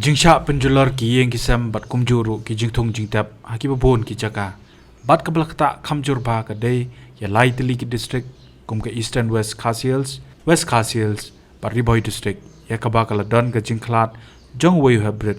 jing sha penjular ki yeng ki sam bat kumjuru ki jing thong jing tap haki babon ki jaka bat kabla kta khamjur ba ka dei ya laitli ki district kum ka eastern west khasiels bat riboy district ya kaba kala don ka jing khlat jong wei hybrid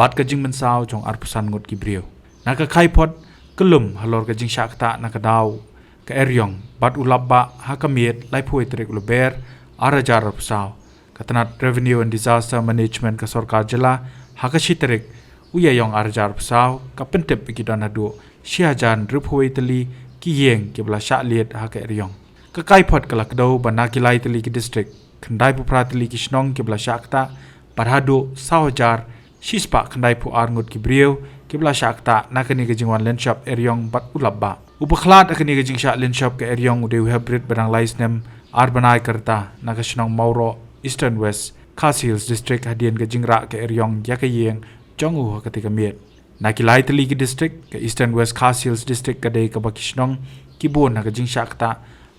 bat ka jing mansao jong arpusan ngot ki brio na ka khai pot kelum halor ka jing sha kta na ka daw ka eryong bat ulabba hakamiet lai phoi trek luber arajar arpusao Katanat Revenue and Disaster Management ka Sorkar Jila hakashi terek uyayong arjar pesau ka pentep ikidan hadu siajan ruphuai tali ki yeng ki bla sha liet haka eryong ka kaipot kala kdo banakilai tali ki district khandai pu pratali ki Shnong ki bla shakta parhadu sahajar shispa khandai pu arngut ki brieu ki bla shakta nakani ka jingwan lenshop eryong bat ulabba upakhlat akani ka jingsha lenshop ka eryong ude hybrid barang laisnem arbanai karta naka Shnong Mauro Eastern West Khasiels District hadian ke jingra ke eryong yakayeng jongu katika miet nakilai tali ki district ke Eastern West Khasiels District ka dei ka bakishnong kibon ha ka jingsha kta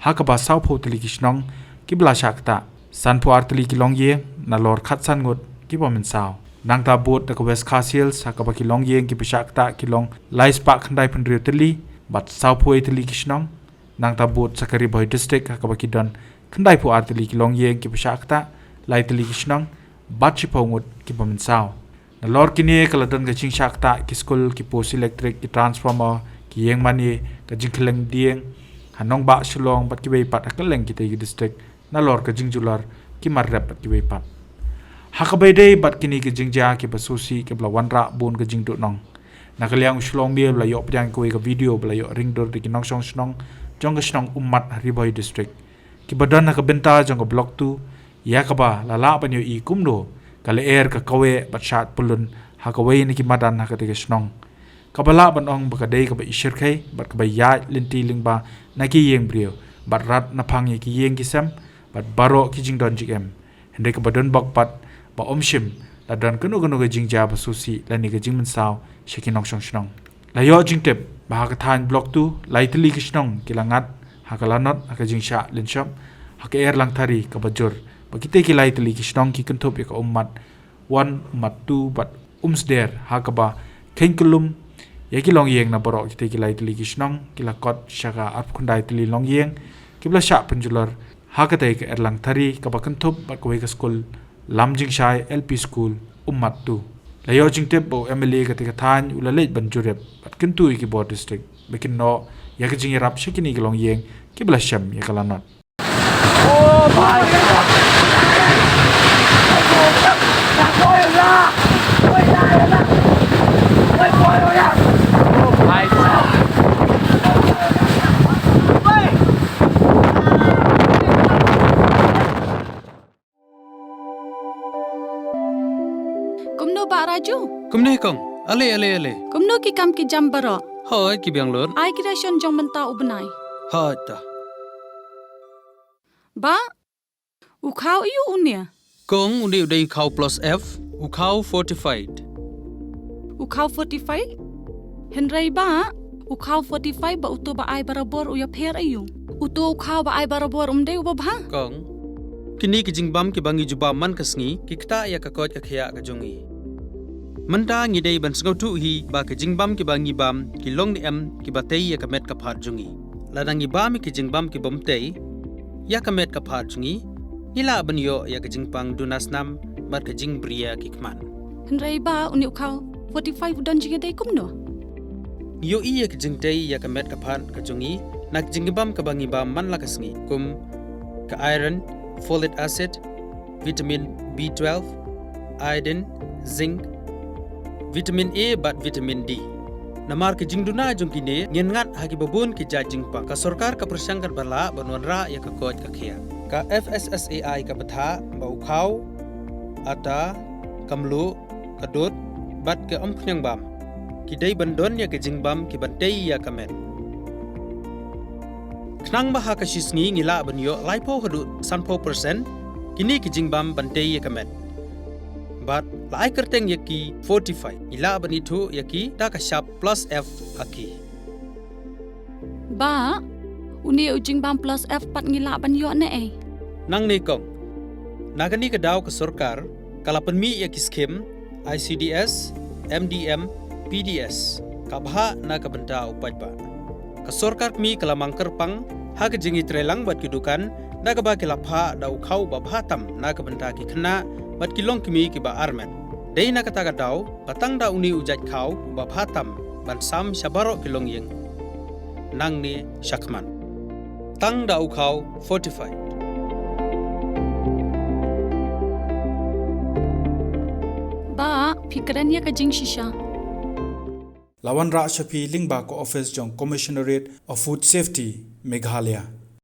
ha ka ba saupho tali ki Shnong kibla shakta sanpo artali ki longye na lor khatsan ngot kibomen sao nangta bot ka West Khasiels ha ka ba ki longye ki pishakta ki long laispa khandai pandriu tali bat saupho tali ki Shnong nangta bot sakari boy district ha ka ba ki don khandai pu artali ki longye ki pishakta lai tali ki Shnong bat chipongut ki bomen sao na lor kini kala don ka jing shakta ki school ki post electric ki transformer ki yeng mani ka jing khleng dieng hanong ba Shillong bat ki wei pat akaleng ki tei district na lor ka jing jular ki marrap bat ki wei pat hakabai dei bat kini ki jing ja ki basusi ki bla wanra bon ka jing du nong na kalyang Shillong Mail bla yo pjang ko ka video bla yo ring dor ki nong song Shnong jong ka Shnong ummat riboy district ki badan na ka benta jong ka block 2 ya kaba lala banyo I Kumno ka Lyer ka Kaweh bat Shad Pyllun ha Kaweh ni ki madan ha ka te Shnong kabala ban ong ba ka dei ka ba ishir khai bat ka ba ya linti lingba na ki yeng brio bat rat na phangi ki yeng ki sam bat baro ki jing don jigem hende ka badon bak pat ba omshim la don kanu ka jing ja ba susi la ni ka jing man saw shekinong Shnong la yo jing tep ba ha ka than block 2 laitli ki Shnong ki langat ha ka lanot ha ka jing sha lin shop ha ka er lang thari ka bajur Bakite ki lai tali ki Shnong ki kentup ya ka ummat 1 ummat 2 bat umsder ha ka ba kengkelum ya ki long yeng na borok kite ki lai tali ki Shnong ki la kot shaka ap kundai tali long yeng ki bla sha penjular ha ka tai ka erlang thari ka ba kentup bat ko ka school lamjing shai LP school ummat 2 la yo jing tep bo MLA ka te ka than ula leit ban jurep bat kentu ki board district bekin no ya ka jing rap shikini ki long yeng ki bla sham ya ka lanot Oh my God! Kumno ba raju? Kumno kong. Ale. Kumno ki kam ki jam baro. Hoi ki biang lor. Ai ki ration jong menta ubnai. Hoi ta. Ba ukau iu unia. Kong undi udai ukau plus F, ukau fortified. Ukau 45? Henry ba ukau 45 ba uto ba ai barabor uya pher ayu. Uto ukau ba ai barabor umde uba ba? Kong kini ki jingbam ki bangi juba man kasngi ki Ktah ya ka kot ka khya ka jongi. Manta ngi dei ban sngau tu hi ba ka jingbam ki bangi bam ki long ni em ki batei ya ka met ka phat jongi. Ladangi bam ki jingbam ki bom tei ya ka met ka phat jongi. Ila banyo ya ka jingpang dunasnam mat ka jing bria ki kman. Henry ba uni ukau 45 udan jiga dei kumno. Yo iya ka jingtei ya ka met ka phat ka jongi nak jingbam ka bangi bam man la kasngi kum ka iron, folic acid, vitamin B12, iodine, zinc, vitamin A bat vitamin D. Namar ke jingduna jongkine ngien ngat hagi babun ke jingpa ka sorkar ka persangkan bala banwanra ya ka kot ka khia. Ka FSSAI ka batha ba ukhau ata kamlu kadut bat ke omkhnyang bam. Ki dei bandon ya ke jingbam ki bantei ya kamet. Knang baha ka shisngi ngila banyo laipo hadu sanpo persen kini ki jingbam bantei ya kamet. But lai kerteng yaki 45 ila banitu yaki ta ka sharp plus F haki. Ba uni ujing bam plus F pat ngila banyo na eh. Nang ni kong nagani ka daw ka sorkar kalapan mi yaki skim ICDS, MDM, PDS, kabha na kabenta upat ba. Kasorkar mi kalamang kerpang, ha kejingi trelang bat kidukan, na kaba kilapha da ukau babhatam na kabenta ki kena, bat kilong kimi ki ba armen. Dei na kataga daw, patang da uni ujat kau, babhatam, ban sam syabarok kilong yeng. Nang ni syakman. Tang da ukau fortified. Ba, pikirannya ka jing shisha. Lawan Ra Shafi Lingba ko office jong Commissionerate of Food Safety, Meghalaya.